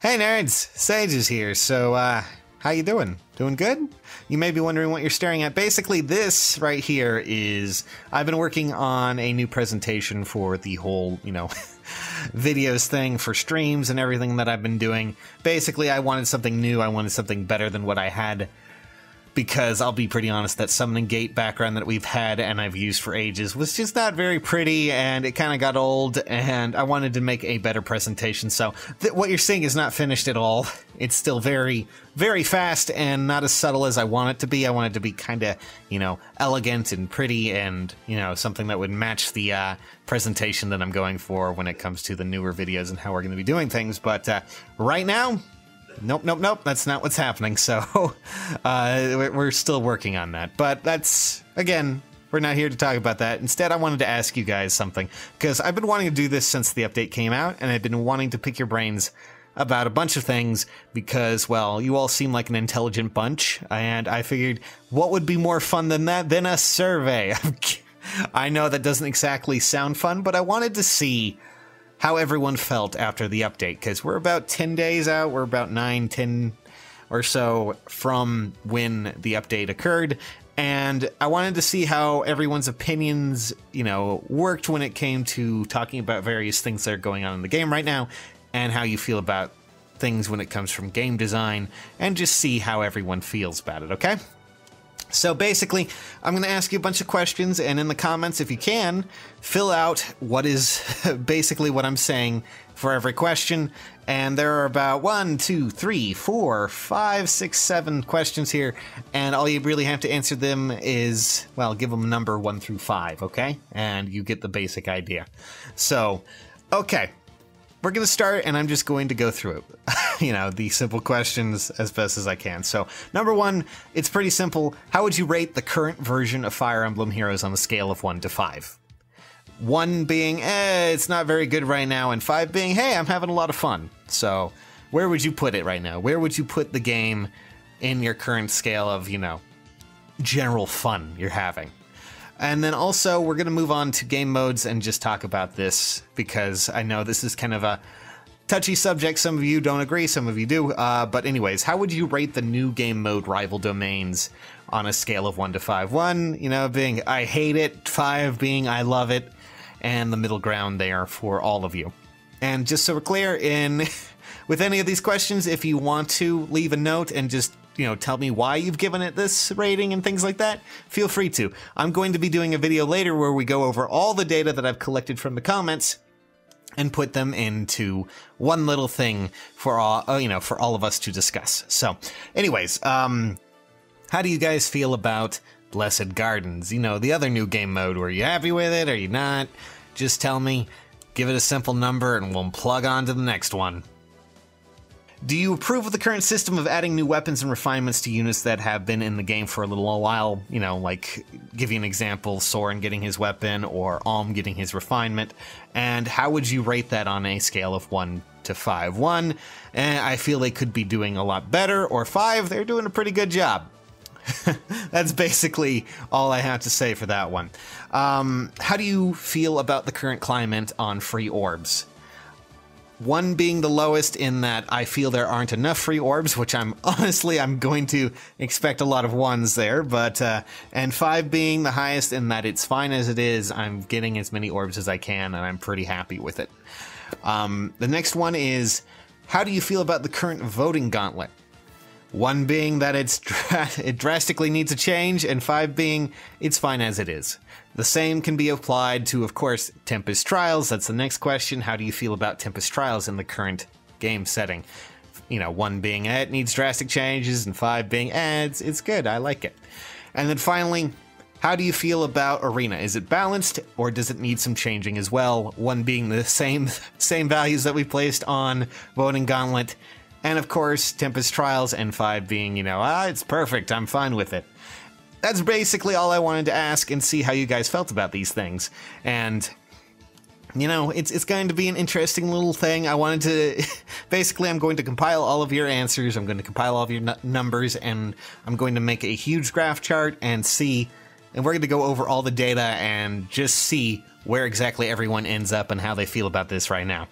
Hey nerds, Sage is here. So, how you doing? Doing good? You may be wondering what you're staring at. Basically, this right here is, I've been working on a new presentation for the whole, videos thing for streams and everything that I've been doing. Basically, I wanted something new. I wanted something better than what I had. Because I'll be pretty honest, that summoning gate background that we've had and I've used for ages was just not very pretty, and it kind of got old, and I wanted to make a better presentation. So what you're seeing is not finished at all. It's still very, very fast and not as subtle as I want it to be. I want it to be kind of, elegant and pretty and, something that would match the presentation that I'm going for when it comes to the newer videos and how we're going to be doing things. But right now, Nope. That's not what's happening. So we're still working on that. But that's, again, we're not here to talk about that. Instead, I wanted to ask you guys something, because I've been wanting to do this since the update came out, and I've been wanting to pick your brains about a bunch of things because, well, you all seem like an intelligent bunch, and I figured what would be more fun than that than a survey? I know that doesn't exactly sound fun, but I wanted to see how everyone felt after the update, because we're about 10 days out, we're about 9-10 or so from when the update occurred, and I wanted to see how everyone's opinions, worked when it came to talking about various things that are going on in the game right now, and how you feel about things when it comes from game design, and just see how everyone feels about it, okay? So basically, I'm going to ask you a bunch of questions, and in the comments, if you can, fill out what is basically what I'm saying for every question. And there are about 1, 2, 3, 4, 5, 6, 7 questions here, and all you really have to answer them is, well, give them a number 1 through 5, okay? And you get the basic idea. So, okay. We're going to start, and I'm just going to go through it. The simple questions as best as I can. So, number 1, it's pretty simple. How would you rate the current version of Fire Emblem Heroes on a scale of 1 to 5? 1 being, it's not very good right now, and 5 being, hey, I'm having a lot of fun. So, where would you put it right now? Where would you put the game in your current scale of, general fun you're having? And then also, we're going to move on to game modes and just talk about this, because I know this is kind of a touchy subject. Some of you don't agree, some of you do. But anyways, how would you rate the new game mode, Rival Domains, on a scale of 1 to 5? 1, being I hate it, 5 being I love it, and the middle ground there for all of you. And just so we're clear, with any of these questions, if you want to leave a note and just tell me why you've given it this rating and things like that, feel free to. I'm going to be doing a video later where we go over all the data that I've collected from the comments and put them into one little thing for all, for all of us to discuss. So, anyways, how do you guys feel about Blessed Gardens? The other new game mode. Were you happy with it? Are you not? Just tell me. Give it a simple number and we'll plug on to the next one. Do you approve of the current system of adding new weapons and refinements to units that have been in the game for a little while? Like, give you an example, Soren getting his weapon or Alm getting his refinement. And how would you rate that on a scale of 1 to 5? 1, I feel they could be doing a lot better, or 5, they're doing a pretty good job. That's basically all I have to say for that one. How do you feel about the current climate on free orbs? 1 being the lowest in that I feel there aren't enough free orbs, which I'm going to expect a lot of 1s there, but, and 5 being the highest in that it's fine as it is. I'm getting as many orbs as I can, and I'm pretty happy with it. The next one is, how do you feel about the current voting gauntlet? 1 being that it drastically needs a change, and 5 being it's fine as it is. The same can be applied to, of course, Tempest Trials. That's the next question. How do you feel about Tempest Trials in the current game setting? 1 being it needs drastic changes, and 5 being it's good, I like it. And then finally, how do you feel about Arena? Is it balanced, or does it need some changing as well? 1 being the same values that we placed on Voting Gauntlet, and of course, Tempest Trials, and 5 being, it's perfect, I'm fine with it. That's basically all I wanted to ask and see how you guys felt about these things. And, it's going to be an interesting little thing. I wanted to, basically, I'm going to compile all of your answers, I'm going to compile all of your numbers, and I'm going to make a huge graph chart and we're going to go over all the data and just see where exactly everyone ends up and how they feel about this right now.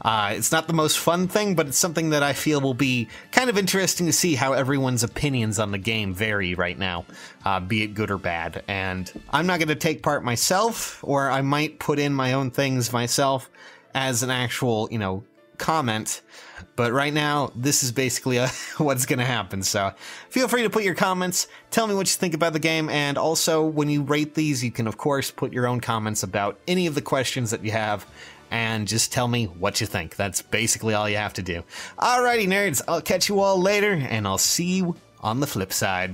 It's not the most fun thing, but it's something that I feel will be kind of interesting to see how everyone's opinions on the game vary right now, be it good or bad. And I'm not going to take part myself, or I might put in my own things myself as an actual, comment. But right now, this is basically what's going to happen. So feel free to put your comments, tell me what you think about the game, and also when you rate these, you can of course put your own comments about any of the questions that you have, and just tell me what you think. That's basically all you have to do. Alrighty nerds, I'll catch you all later, and I'll see you on the flip side.